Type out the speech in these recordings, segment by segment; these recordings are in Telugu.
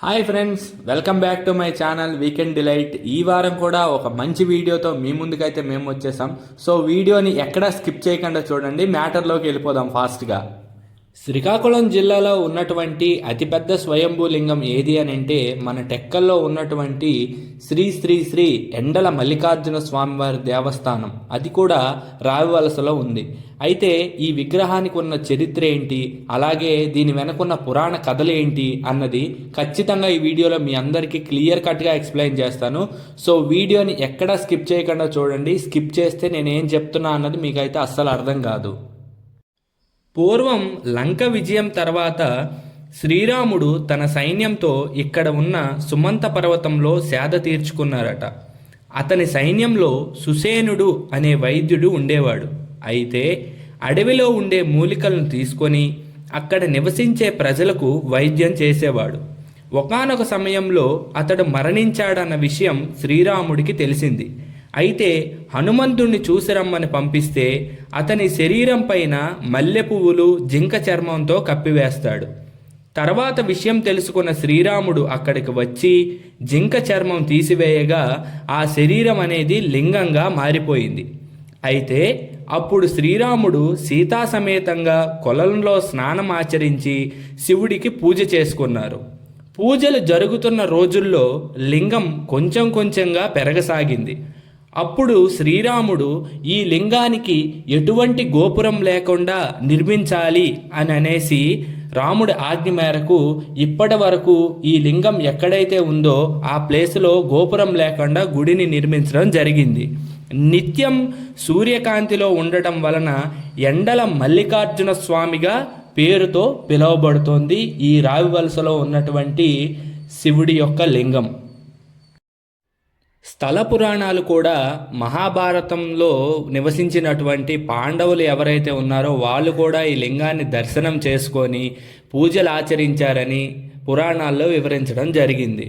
Hi friends, welcome back to my channel weekend delight. ఈ వారం కూడా ఒక మంచి వీడియోతో మీ ముందుకైతే మేము వచ్చేసాం. సో వీడియోని ఎక్కడా స్కిప్ చేయకుండా చూడండి. మ్యాటర్లోకి వెళ్ళిపోదాం ఫాస్ట్గా. శ్రీకాకుళం జిల్లాలో ఉన్నటువంటి అతిపెద్ద స్వయంభూ లింగం ఏది అని అంటే మన టెక్కల్లో ఉన్నటువంటి శ్రీ శ్రీ శ్రీ ఎండల మల్లికార్జున స్వామివారి దేవస్థానం. అది కూడా రావివలసలో ఉంది. అయితే ఈ విగ్రహానికి ఉన్న చరిత్ర ఏంటి, అలాగే దీని వెనకున్న పురాణ కథలు ఏంటి అన్నది ఖచ్చితంగా ఈ వీడియోలో మీ అందరికీ క్లియర్ కట్గా ఎక్స్ప్లెయిన్ చేస్తాను. సో వీడియోని ఎక్కడా స్కిప్ చేయకుండా చూడండి. స్కిప్ చేస్తే నేనేం చెప్తున్నా అన్నది మీకైతే అస్సలు అర్థం కాదు. పూర్వం లంక విజయం తర్వాత శ్రీరాముడు తన సైన్యంతో ఇక్కడ ఉన్న సుమంత పర్వతంలో సేద తీర్చుకున్నారట. అతని సైన్యంలో సుసేనుడు అనే వైద్యుడు ఉండేవాడు. అయితే అడవిలో ఉండే మూలికలను తీసుకొని అక్కడ నివసించే ప్రజలకు వైద్యం చేసేవాడు. ఒకానొక సమయంలో అతడు మరణించాడన్న విషయం శ్రీరాముడికి తెలిసింది. అయితే హనుమంతుణ్ణి చూసిరమ్మని పంపిస్తే అతని శరీరం పైన మల్లె పువ్వులు జింక చర్మంతో కప్పివేస్తాడు. తర్వాత విషయం తెలుసుకున్న శ్రీరాముడు అక్కడికి వచ్చి జింక చర్మం తీసివేయగా ఆ శరీరం అనేది లింగంగా మారిపోయింది. అయితే అప్పుడు శ్రీరాముడు సీతా సమేతంగా కొలంలో స్నానం ఆచరించి శివుడికి పూజ చేసుకున్నారు. పూజలు జరుగుతున్న రోజుల్లో లింగం కొంచెం కొంచెంగా పెరగసాగింది. అప్పుడు శ్రీరాముడు ఈ లింగానికి ఎటువంటి గోపురం లేకుండా నిర్మించాలి అని అనేసి రాముడి ఆజ్ఞ మేరకు ఇప్పటి వరకు ఈ లింగం ఎక్కడైతే ఉందో ఆ ప్లేస్లో గోపురం లేకుండా గుడిని నిర్మించడం జరిగింది. నిత్యం సూర్యకాంతిలో ఉండటం వలన ఎండల మల్లికార్జున స్వామిగా పేరుతో పిలువబడుతోంది ఈ రావివలసలో ఉన్నటువంటి శివుడి యొక్క లింగం. స్థల పురాణాలు కూడా మహాభారతంలో నివసించినటువంటి పాండవులు ఎవరైతే ఉన్నారో వాళ్ళు కూడా ఈ లింగాన్ని దర్శనం చేసుకొని పూజలు ఆచరించారని పురాణాల్లో వివరించడం జరిగింది.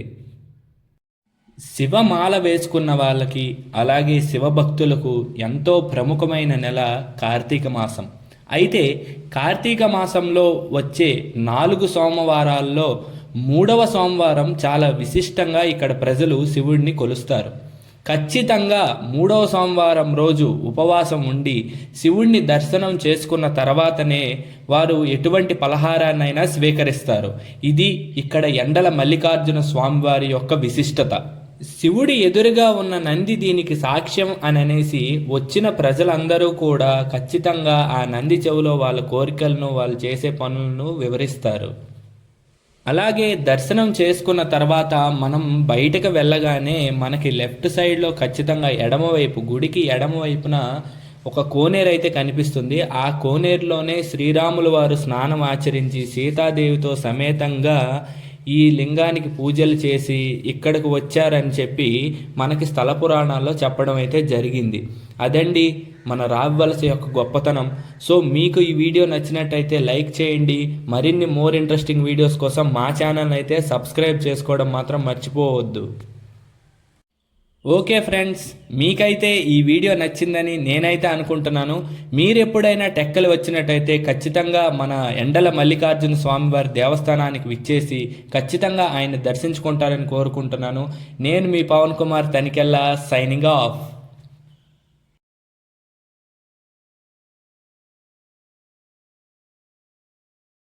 శివమాల వేసుకున్న వాళ్ళకి అలాగే శివభక్తులకు ఎంతో ప్రముఖమైన నెల కార్తీక మాసం. అయితే కార్తీక మాసంలో వచ్చే 4 సోమవారాల్లో 3వ సోమవారం చాలా విశిష్టంగా ఇక్కడ ప్రజలు శివుడిని కొలుస్తారు. ఖచ్చితంగా 3వ సోమవారం రోజు ఉపవాసం ఉండి శివుడిని దర్శనం చేసుకున్న తర్వాతనే వారు ఎటువంటి పలహారాన్నైనా స్వీకరిస్తారు. ఇది ఇక్కడ ఎండల మల్లికార్జున స్వామివారి యొక్క విశిష్టత. శివుడి ఎదురుగా ఉన్న నంది దీనికి సాక్ష్యం అని అనేసి వచ్చిన ప్రజలందరూ కూడా ఖచ్చితంగా ఆ నంది చెవులో వాళ్ళ కోరికలను వాళ్ళు చేసే పనులను వివరిస్తారు. అలాగే దర్శనం చేసుకున్న తర్వాత మనం బయటకు వెళ్ళగానే మనకి లెఫ్ట్ సైడ్లో ఖచ్చితంగా ఎడమవైపు గుడికి ఎడమవైపున ఒక కోనేరు అయితే కనిపిస్తుంది. ఆ కోనేరులోనే శ్రీరాములు వారు స్నానం ఆచరించి సీతాదేవితో సమేతంగా ఈ లింగానికి పూజలు చేసి ఇక్కడికి వచ్చారని చెప్పి మనకి స్థల పురాణాల్లో చెప్పడం అయితే జరిగింది. అదండి మన రావివలస యొక్క గొప్పతనం. సో మీకు ఈ వీడియో నచ్చినట్టయితే లైక్ చేయండి. మరిన్ని మోర్ ఇంట్రెస్టింగ్ వీడియోస్ కోసం మా ఛానల్ అయితే సబ్స్క్రైబ్ చేసుకోవడం మాత్రం మర్చిపోవద్దు. ఓకే ఫ్రెండ్స్, మీకైతే ఈ వీడియో నచ్చిందని నేనైతే అనుకుంటున్నాను. మీరు ఎప్పుడైనా టెక్కలు వచ్చినట్టయితే ఖచ్చితంగా మన ఎండల మల్లికార్జున స్వామివారి దేవస్థానానికి విచ్చేసి ఖచ్చితంగా ఆయన దర్శించుకుంటారని కోరుకుంటున్నాను. నేను మీ పవన్ కుమార్ తనికెళ్ళ, సైనింగ్ ఆఫ్.